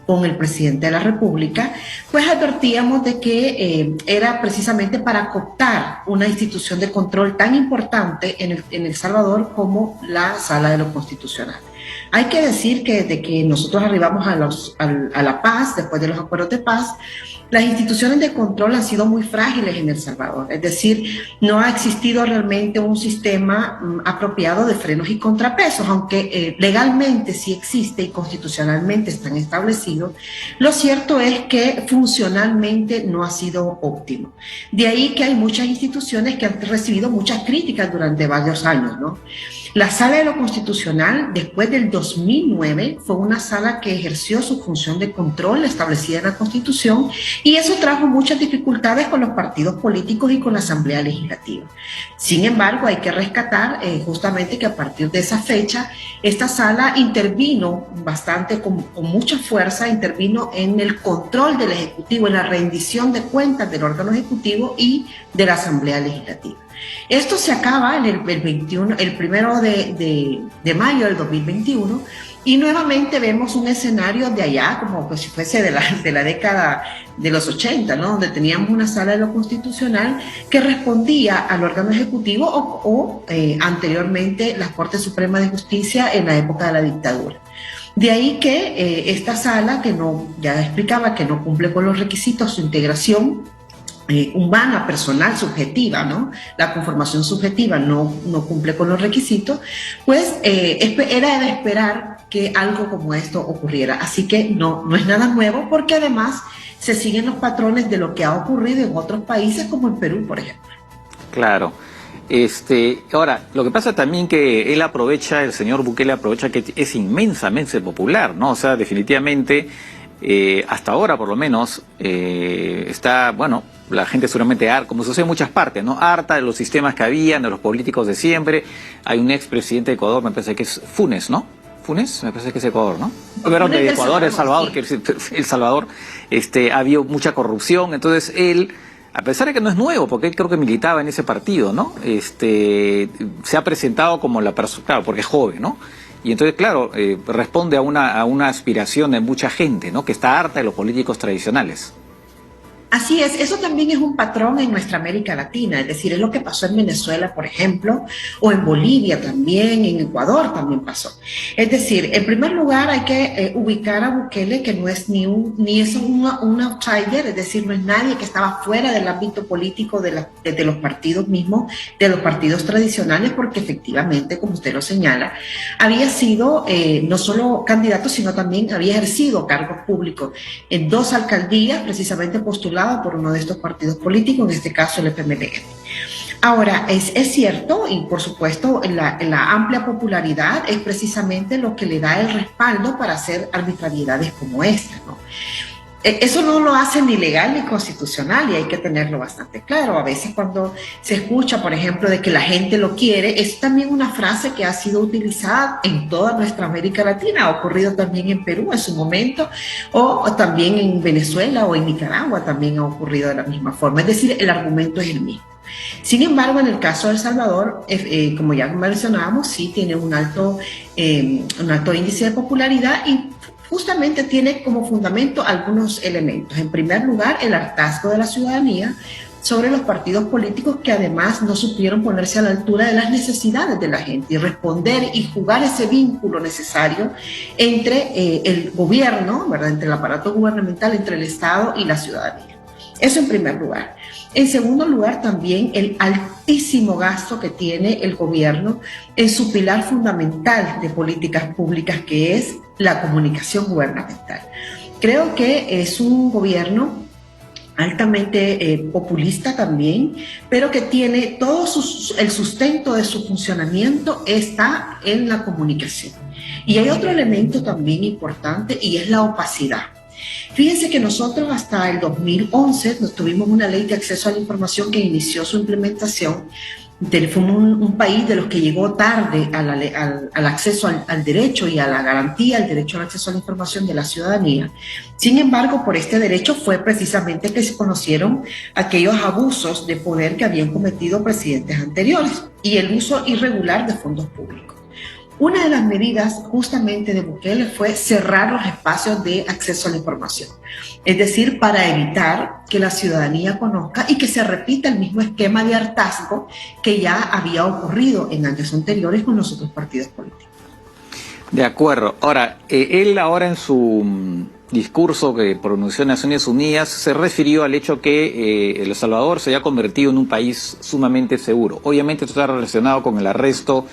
con el presidente de la República, pues advertíamos de que era precisamente para cooptar una institución de control tan importante en El Salvador como la Sala de lo Constitucional. Hay que decir que desde que nosotros arribamos a la paz, después de los acuerdos de paz, las instituciones de control han sido muy frágiles en El Salvador, es decir, no ha existido realmente un sistema apropiado de frenos y contrapesos, aunque legalmente sí existe y constitucionalmente están establecidos. Lo cierto es que funcionalmente no ha sido óptimo. De ahí que hay muchas instituciones que han recibido muchas críticas durante varios años, ¿no? La Sala de lo Constitucional, después del 2009, fue una sala que ejerció su función de control establecida en la Constitución, y eso trajo muchas dificultades con los partidos políticos y con la Asamblea Legislativa. Sin embargo, hay que rescatar justamente que a partir de esa fecha, esta sala intervino bastante, con mucha fuerza, intervino en el control del Ejecutivo, en la rendición de cuentas del órgano ejecutivo y de la Asamblea Legislativa. Esto se acaba el 1 de mayo del 2021, y nuevamente vemos un escenario de allá, como pues si fuese de la década de los 80, ¿no? Donde teníamos una sala de lo constitucional que respondía al órgano ejecutivo o anteriormente la Corte Suprema de Justicia en la época de la dictadura. De ahí que esta sala, que ya explicaba que no cumple con los requisitos, su integración humana, personal, subjetiva, ¿no? La conformación subjetiva no cumple con los requisitos, pues era de esperar que algo como esto ocurriera. Así que no es nada nuevo, porque además se siguen los patrones de lo que ha ocurrido en otros países, como en Perú, por ejemplo. Claro. Ahora, lo que pasa también que el señor Bukele aprovecha que es inmensamente popular, ¿no? O sea, definitivamente, hasta ahora por lo menos, está, bueno, la gente seguramente, como sucede en muchas partes, ¿no? Harta de los sistemas que habían, de los políticos de siempre. Hay un expresidente de Ecuador, me parece que es Funes, ¿no? Funes, me parece que es Ecuador, ¿no? Perdón, de Ecuador, El Salvador, sí. Que El Salvador, ha habido mucha corrupción. Entonces él, a pesar de que no es nuevo, porque él creo que militaba en ese partido, ¿no? Se ha presentado como la persona, claro, porque es joven, ¿no? Y entonces, claro, responde a una aspiración de mucha gente, ¿no? Que está harta de los políticos tradicionales. Así es, eso también es un patrón en nuestra América Latina, es decir, es lo que pasó en Venezuela, por ejemplo, o en Bolivia también, en Ecuador también pasó. Es decir, en primer lugar hay que ubicar a Bukele, que no es ni es un outsider, es decir, no es nadie que estaba fuera del ámbito político de los partidos mismos, de los partidos tradicionales, porque efectivamente, como usted lo señala, había sido no solo candidato, sino también había ejercido cargos públicos en 2 alcaldías, precisamente postuladas por uno de estos partidos políticos, en este caso el FMLN. Ahora, es cierto, y por supuesto la amplia popularidad es precisamente lo que le da el respaldo para hacer arbitrariedades como esta, ¿no? Eso no lo hace ni legal ni constitucional, y hay que tenerlo bastante claro. A veces cuando se escucha, por ejemplo, de que la gente lo quiere, es también una frase que ha sido utilizada en toda nuestra América Latina. Ha ocurrido también en Perú en su momento, o también en Venezuela o en Nicaragua también ha ocurrido de la misma forma. Es decir, el argumento es el mismo. Sin embargo, en el caso de El Salvador, como ya mencionábamos, sí tiene un alto índice de popularidad, y justamente tiene como fundamento algunos elementos. En primer lugar, el hartazgo de la ciudadanía sobre los partidos políticos, que además no supieron ponerse a la altura de las necesidades de la gente y responder y jugar ese vínculo necesario entre el gobierno, ¿verdad?, entre el aparato gubernamental, entre el Estado y la ciudadanía. Eso en primer lugar. En segundo lugar, también el altísimo gasto que tiene el gobierno en su pilar fundamental de políticas públicas, que es la comunicación gubernamental. Creo que es un gobierno altamente populista también, pero que tiene el sustento de su funcionamiento está en la comunicación. Y hay otro elemento también importante, y es la opacidad. Fíjense que nosotros hasta el 2011 tuvimos una ley de acceso a la información que inició su implementación. Fuimos un país de los que llegó tarde al acceso al derecho y a la garantía del derecho al acceso a la información de la ciudadanía. Sin embargo, por este derecho fue precisamente que se conocieron aquellos abusos de poder que habían cometido presidentes anteriores y el uso irregular de fondos públicos. Una de las medidas justamente de Bukele fue cerrar los espacios de acceso a la información, es decir, para evitar que la ciudadanía conozca y que se repita el mismo esquema de hartazgo que ya había ocurrido en años anteriores con los otros partidos políticos. De acuerdo. Ahora, él ahora en su discurso que pronunció en Naciones Unidas se refirió al hecho que El Salvador se haya convertido en un país sumamente seguro. Obviamente esto está relacionado con el arresto,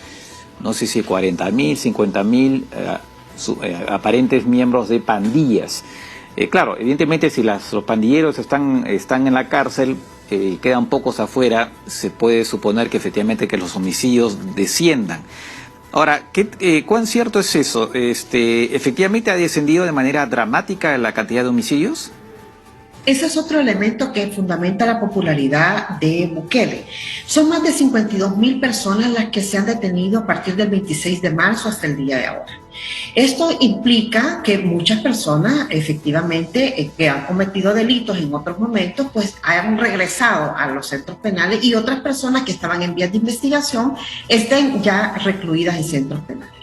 no sé si 40.000, 50.000 aparentes miembros de pandillas. Claro, evidentemente si los pandilleros están en la cárcel, quedan pocos afuera, se puede suponer que efectivamente que los homicidios desciendan. Ahora, ¿cuán cierto es eso? ¿Efectivamente ha descendido de manera dramática la cantidad de homicidios? Ese es otro elemento que fundamenta la popularidad de Bukele. Son más de 52.000 personas las que se han detenido a partir del 26 de marzo hasta el día de ahora. Esto implica que muchas personas efectivamente que han cometido delitos en otros momentos pues han regresado a los centros penales y otras personas que estaban en vías de investigación estén ya recluidas en centros penales.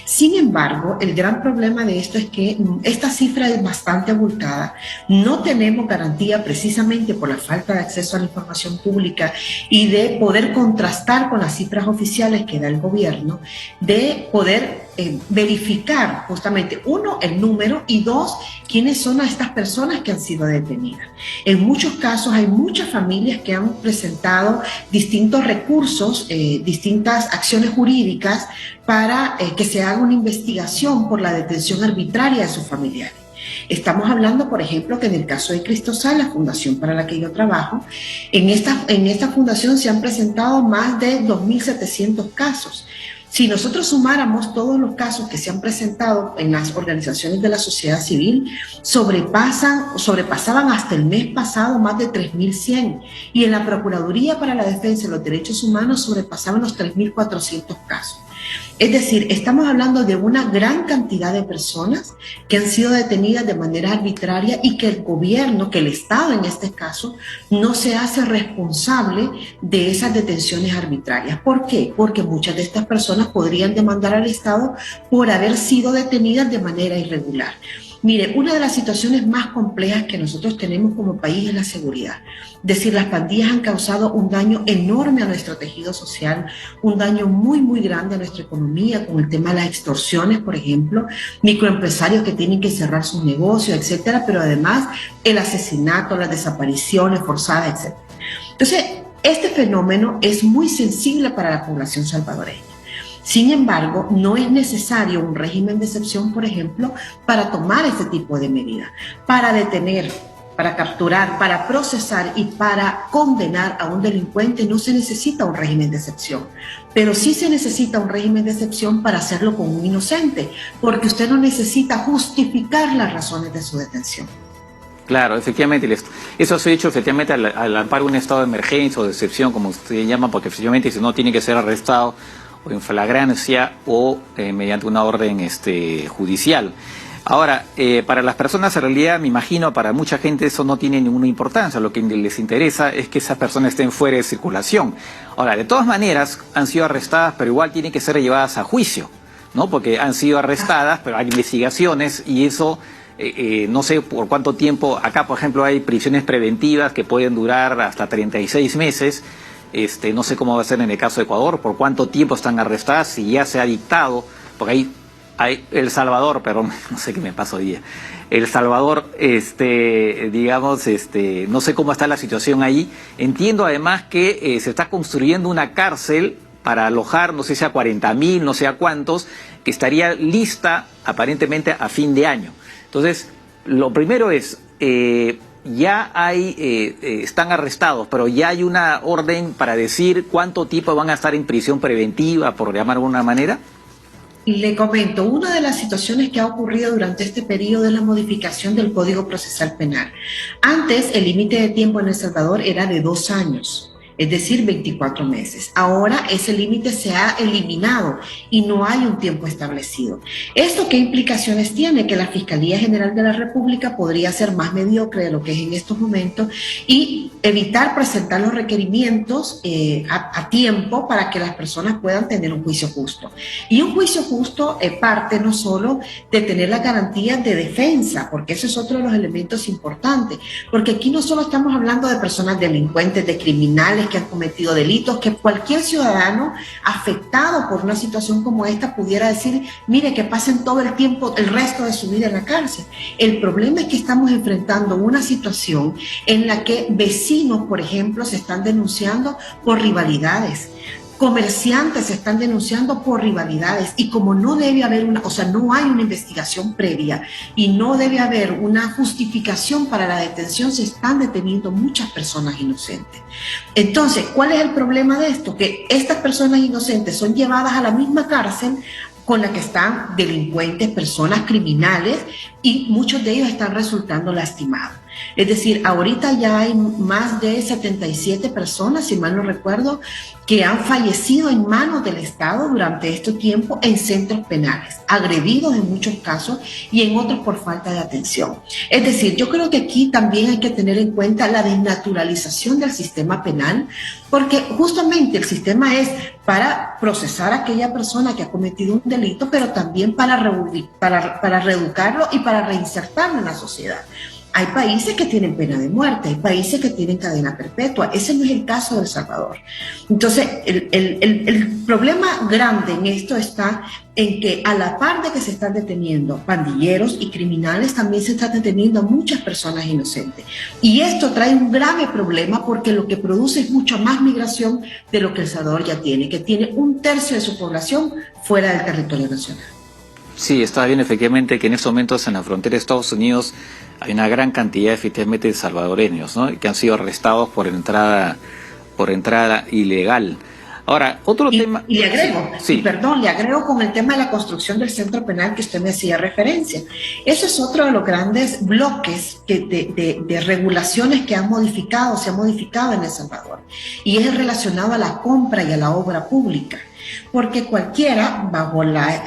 Sin embargo, el gran problema de esto es que esta cifra es bastante abultada. No tenemos garantía precisamente por la falta de acceso a la información pública y de poder contrastar con las cifras oficiales que da el gobierno, de poder verificar justamente, uno, el número y dos, quiénes son estas personas que han sido detenidas. En muchos casos hay muchas familias que han presentado distintos recursos, distintas acciones jurídicas para que se haga una investigación por la detención arbitraria de sus familiares. Estamos hablando, por ejemplo, que en el caso de Cristosal, la fundación para la que yo trabajo, en esta fundación se han presentado más de 2.700 casos. Si nosotros sumáramos todos los casos que se han presentado en las organizaciones de la sociedad civil, sobrepasaban hasta el mes pasado más de 3.100 y en la Procuraduría para la Defensa de los Derechos Humanos sobrepasaban los 3.400 casos. Es decir, estamos hablando de una gran cantidad de personas que han sido detenidas de manera arbitraria y que el gobierno, que el Estado en este caso, no se hace responsable de esas detenciones arbitrarias. ¿Por qué? Porque muchas de estas personas podrían demandar al Estado por haber sido detenidas de manera irregular. Mire, una de las situaciones más complejas que nosotros tenemos como país es la seguridad. Es decir, las pandillas han causado un daño enorme a nuestro tejido social, un daño muy, muy grande a nuestra economía, con el tema de las extorsiones, por ejemplo, microempresarios que tienen que cerrar sus negocios, etcétera, pero además el asesinato, las desapariciones forzadas, etcétera. Entonces, este fenómeno es muy sensible para la población salvadoreña. Sin embargo, no es necesario un régimen de excepción, por ejemplo, para tomar este tipo de medidas, para detener, para capturar, para procesar y para condenar a un delincuente no se necesita un régimen de excepción, pero sí se necesita un régimen de excepción para hacerlo con un inocente, porque usted no necesita justificar las razones de su detención. Claro, efectivamente, eso se ha hecho efectivamente al amparo de un estado de emergencia o de excepción, como usted llama, porque efectivamente si no tiene que ser arrestado o en flagrancia o mediante una orden judicial. Ahora, para las personas en realidad, me imagino, para mucha gente eso no tiene ninguna importancia. Lo que les interesa es que esas personas estén fuera de circulación. Ahora, de todas maneras, han sido arrestadas, pero igual tienen que ser llevadas a juicio, ¿no? Porque han sido arrestadas, pero hay investigaciones y eso, no sé por cuánto tiempo. Acá, por ejemplo, hay prisiones preventivas que pueden durar hasta 36 meses. No sé cómo va a ser en el caso de Ecuador, por cuánto tiempo están arrestadas, si ya se ha dictado, porque hay El Salvador, pero no sé qué me pasó hoy día. El Salvador, digamos, no sé cómo está la situación ahí. Entiendo además que se está construyendo una cárcel para alojar, no sé si a 40.000, no sé a cuántos, que estaría lista aparentemente a fin de año. Entonces, lo primero es, ya están arrestados, pero ya hay una orden para decir cuánto tiempo van a estar en prisión preventiva, por llamar de alguna manera. Le comento, una de las situaciones que ha ocurrido durante este periodo es la modificación del Código Procesal Penal. Antes, el límite de tiempo en El Salvador era de 2 años. es decir, 24 meses. Ahora ese límite se ha eliminado y no hay un tiempo establecido. ¿Esto qué implicaciones tiene? Que la Fiscalía General de la República podría ser más mediocre de lo que es en estos momentos y evitar presentar los requerimientos a tiempo para que las personas puedan tener un juicio justo. Y un juicio justo parte no solo de tener las garantías de defensa, porque eso es otro de los elementos importantes, porque aquí no solo estamos hablando de personas delincuentes, de criminales que han cometido delitos, que cualquier ciudadano afectado por una situación como esta pudiera decir, mire, que pasen todo el tiempo, el resto de su vida en la cárcel. El problema es que estamos enfrentando una situación en la que vecinos, por ejemplo, se están denunciando por rivalidades. Comerciantes se están denunciando por rivalidades y como no debe haber no hay una investigación previa y no debe haber una justificación para la detención, se están deteniendo muchas personas inocentes. Entonces, ¿cuál es el problema de esto? Que estas personas inocentes son llevadas a la misma cárcel con la que están delincuentes, personas criminales, y muchos de ellos están resultando lastimados. Es decir, ahorita ya hay más de 77 personas, si mal no recuerdo, que han fallecido en manos del Estado durante este tiempo en centros penales, agredidos en muchos casos y en otros por falta de atención. Es decir, yo creo que aquí también hay que tener en cuenta la desnaturalización del sistema penal, porque justamente el sistema es para procesar a aquella persona que ha cometido un delito, pero también para reeducarlo y para reinsertarlo en la sociedad. Hay países que tienen pena de muerte, hay países que tienen cadena perpetua. Ese no es el caso de El Salvador. Entonces, el problema grande en esto está en que a la par de que se están deteniendo pandilleros y criminales, también se están deteniendo a muchas personas inocentes. Y esto trae un grave problema porque lo que produce es mucha más migración de lo que El Salvador ya tiene, que tiene 1/3 de su población fuera del territorio nacional. Sí, está bien efectivamente que en estos momentos en la frontera de Estados Unidos hay una gran cantidad efectivamente de salvadoreños, ¿no?, que han sido arrestados por entrada ilegal. Ahora, otro tema... Y le agrego, sí. Le agrego con el tema de la construcción del centro penal que usted me hacía referencia. Eso es otro de los grandes bloques de regulaciones que se han modificado en El Salvador. Y es relacionado a la compra y a la obra pública. Porque cualquiera, bajo la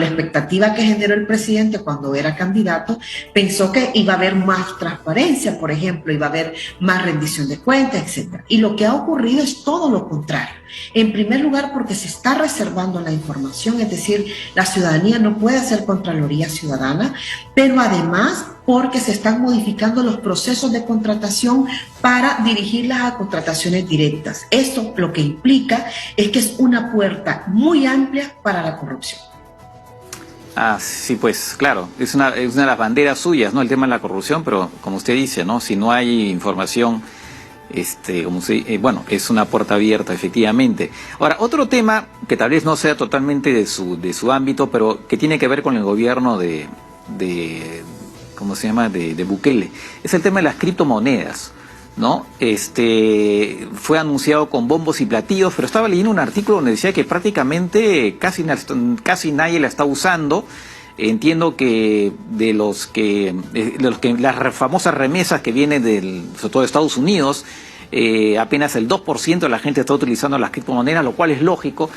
expectativa que generó el presidente cuando era candidato, pensó que iba a haber más transparencia, por ejemplo, iba a haber más rendición de cuentas, etc. Y lo que ha ocurrido es todo lo contrario. En primer lugar, porque se está reservando la información, es decir, la ciudadanía no puede hacer Contraloría Ciudadana, pero además porque se están modificando los procesos de contratación para dirigirlas a contrataciones directas. Esto lo que implica es que es una puerta muy amplia para la corrupción. Ah, sí, pues claro, es una de las banderas suyas, ¿no?, el tema de la corrupción, pero como usted dice, ¿no?, si no hay información, es una puerta abierta, efectivamente. Ahora, otro tema que tal vez no sea totalmente de su ámbito, pero que tiene que ver con el gobierno de Bukele, es el tema de las criptomonedas, ¿no? Fue anunciado con bombos y platillos, pero estaba leyendo un artículo donde decía que prácticamente casi nadie la está usando. Entiendo que de los que las famosas remesas que vienen sobre todo de Estados Unidos, apenas el 2% de la gente está utilizando las criptomonedas, lo cual es lógico,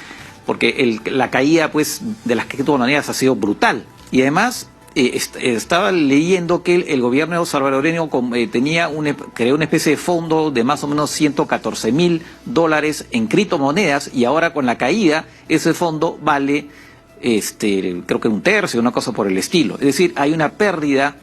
porque la caída pues de las criptomonedas ha sido brutal. Y además estaba leyendo que el gobierno salvadoreño creó una especie de fondo de más o menos $114,000 en criptomonedas, y ahora con la caída ese fondo vale creo que 1/3, una cosa por el estilo. Es decir, hay una pérdida,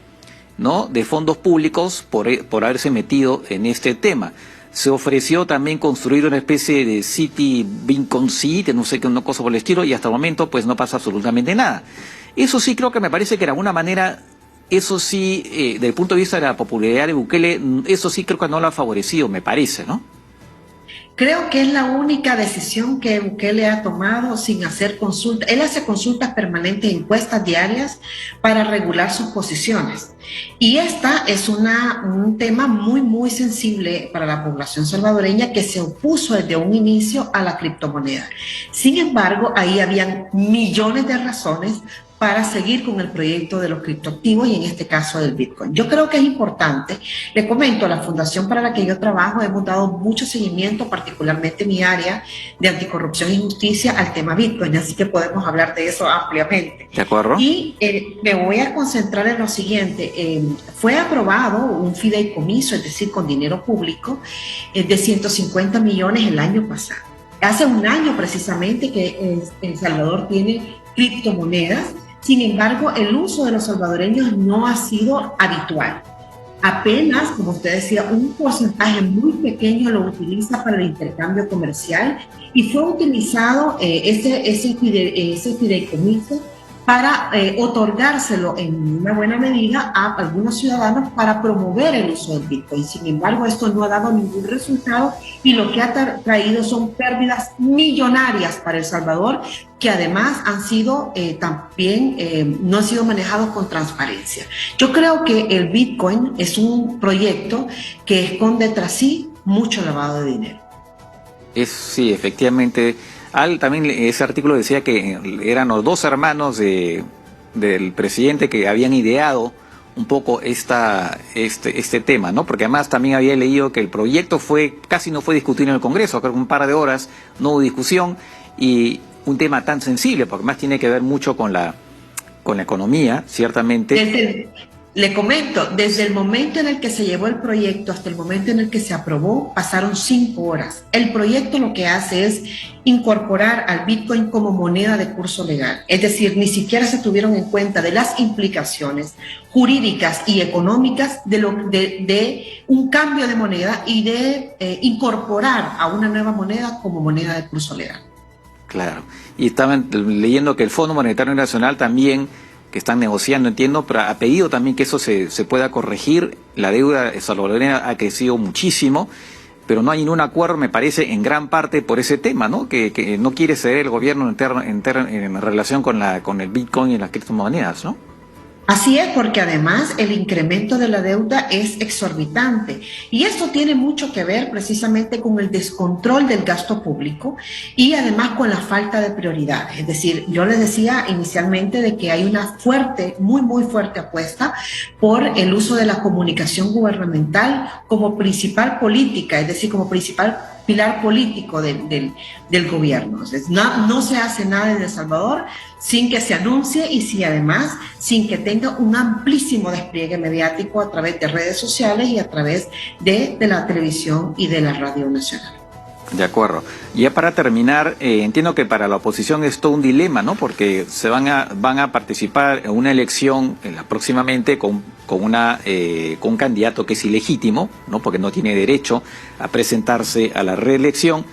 ¿no?, de fondos públicos por haberse metido en este tema. Se ofreció también construir una especie de City Beacon City, no sé qué, una cosa por el estilo, y hasta el momento pues no pasa absolutamente nada. Eso sí creo que me parece que de alguna manera, eso sí, desde el punto de vista de la popularidad de Bukele, eso sí creo que no lo ha favorecido, me parece, ¿no? Creo que es la única decisión que Bukele ha tomado sin hacer consulta. Él hace consultas permanentes, encuestas diarias para regular sus posiciones. Y esta es un tema muy, muy sensible para la población salvadoreña, que se opuso desde un inicio a la criptomoneda. Sin embargo, ahí habían millones de razones para seguir con el proyecto de los criptoactivos y en este caso del Bitcoin. Yo creo que es importante, le comento, a la fundación para la que yo trabajo hemos dado mucho seguimiento, particularmente en mi área de anticorrupción y justicia, al tema Bitcoin, así que podemos hablar de eso ampliamente. ¿De acuerdo? Y me voy a concentrar en lo siguiente, fue aprobado un fideicomiso, es decir, con dinero público, de 150 millones el año pasado. Hace un año precisamente que El Salvador tiene criptomonedas. Sin embargo, el uso de los salvadoreños no ha sido habitual. Apenas, como usted decía, un porcentaje muy pequeño lo utiliza para el intercambio comercial y fue utilizado ese fideicomiso para otorgárselo en una buena medida a algunos ciudadanos para promover el uso del Bitcoin. Sin embargo, esto no ha dado ningún resultado y lo que ha traído son pérdidas millonarias para El Salvador, que además han sido no han sido manejados con transparencia. Yo creo que el Bitcoin es un proyecto que esconde tras sí mucho lavado de dinero. Sí, efectivamente. También ese artículo decía que eran los dos hermanos del presidente que habían ideado un poco este tema, ¿no? Porque además también había leído que el proyecto casi no fue discutido en el Congreso, creo que un par de horas no hubo discusión, y un tema tan sensible, porque más tiene que ver mucho con la economía, ciertamente. Le comento, desde el momento en el que se llevó el proyecto hasta el momento en el que se aprobó, pasaron 5 horas. El proyecto lo que hace es incorporar al Bitcoin como moneda de curso legal. Es decir, ni siquiera se tuvieron en cuenta de las implicaciones jurídicas y económicas de un cambio de moneda y de incorporar a una nueva moneda como moneda de curso legal. Claro. Y estaban leyendo que el Fondo Monetario Internacional también, que están negociando, entiendo, pero ha pedido también que eso se pueda corregir. La deuda salvadoreña ha crecido muchísimo, pero no hay ningún acuerdo, me parece, en gran parte por ese tema, ¿no? Que no quiere ceder el gobierno en relación con el Bitcoin y las criptomonedas, ¿no? Así es, porque además el incremento de la deuda es exorbitante y esto tiene mucho que ver precisamente con el descontrol del gasto público y además con la falta de prioridades. Es decir, yo les decía inicialmente de que hay una muy fuerte apuesta por el uso de la comunicación gubernamental como principal política, es decir, como principal pilar político del gobierno. Entonces, no se hace nada en El Salvador sin que se anuncie y además sin que tenga un amplísimo despliegue mediático a través de redes sociales y a través de la televisión y de la radio nacional. De acuerdo. Y ya para terminar, entiendo que para la oposición es todo un dilema, ¿no? Porque van a participar en una elección próximamente con un candidato que es ilegítimo, ¿no? Porque no tiene derecho a presentarse a la reelección.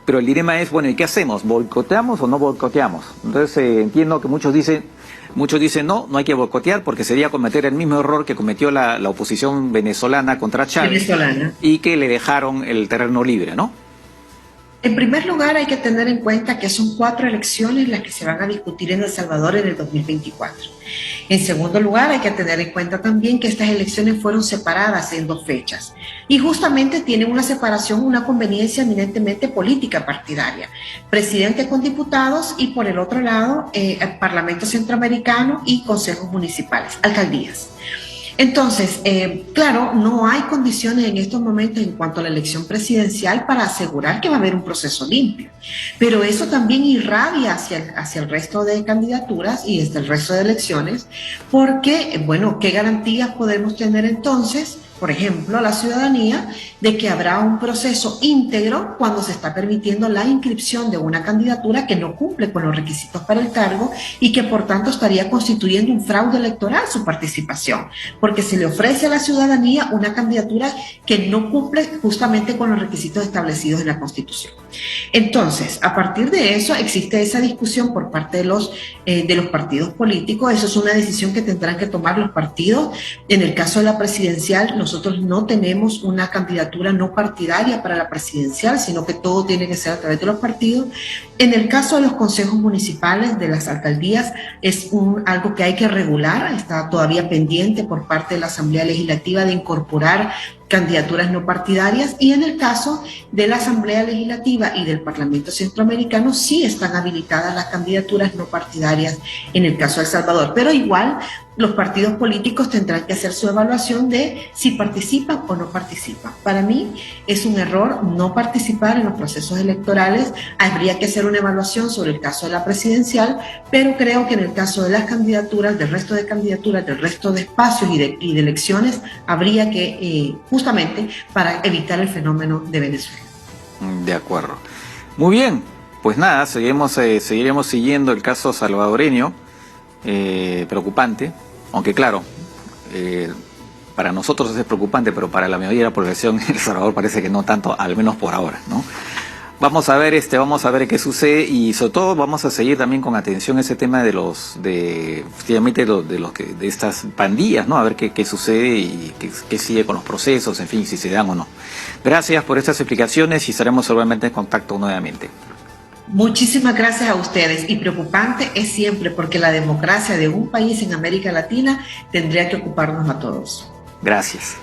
Pero el dilema es, bueno, ¿y qué hacemos? ¿Boicoteamos o no boicoteamos? Entonces entiendo que muchos dicen no hay que boicotear porque sería cometer el mismo error que cometió la oposición venezolana contra Chávez y que le dejaron el terreno libre, ¿no? En primer lugar, hay que tener en cuenta que son 4 elecciones las que se van a discutir en El Salvador en el 2024. En segundo lugar, hay que tener en cuenta también que estas elecciones fueron separadas en 2 fechas y justamente tienen una separación, una conveniencia eminentemente política partidaria. Presidente con diputados y por el otro lado, el Parlamento Centroamericano y consejos municipales, alcaldías. Entonces, claro, no hay condiciones en estos momentos en cuanto a la elección presidencial para asegurar que va a haber un proceso limpio, pero eso también irradia hacia el resto de candidaturas y desde el resto de elecciones, porque, bueno, ¿qué garantías podemos tener entonces, por ejemplo, a la ciudadanía de que habrá un proceso íntegro cuando se está permitiendo la inscripción de una candidatura que no cumple con los requisitos para el cargo y que por tanto estaría constituyendo un fraude electoral su participación, porque se le ofrece a la ciudadanía una candidatura que no cumple justamente con los requisitos establecidos en la Constitución? Entonces, a partir de eso existe esa discusión por parte de los partidos políticos. Eso es una decisión que tendrán que tomar los partidos. En el caso de la presidencial, nosotros no tenemos una candidatura no partidaria para la presidencial, sino que todo tiene que ser a través de los partidos. En el caso de los consejos municipales, de las alcaldías, es algo que hay que regular, está todavía pendiente por parte de la Asamblea Legislativa de incorporar candidaturas no partidarias, y en el caso de la Asamblea Legislativa y del Parlamento Centroamericano sí están habilitadas las candidaturas no partidarias en el caso de El Salvador, pero igual los partidos políticos tendrán que hacer su evaluación de si participan o no participan. Para mí es un error no participar en los procesos electorales. Habría que hacer una evaluación sobre el caso de la presidencial, pero creo que en el caso de las candidaturas, del resto de candidaturas, del resto de espacios y de elecciones, habría que, justamente para evitar el fenómeno de Venezuela. De acuerdo. Muy bien, pues nada, seguiremos siguiendo el caso salvadoreño, preocupante, aunque claro, para nosotros es preocupante, pero para la mayoría de la población en El Salvador parece que no tanto, al menos por ahora, ¿no? Vamos a ver qué sucede, y sobre todo vamos a seguir también con atención ese tema de estas pandillas, ¿no? A ver qué sucede y qué sigue con los procesos, en fin, si se dan o no. Gracias por estas explicaciones y estaremos seguramente en contacto nuevamente. Muchísimas gracias a ustedes, y preocupante es siempre, porque la democracia de un país en América Latina tendría que ocuparnos a todos. Gracias.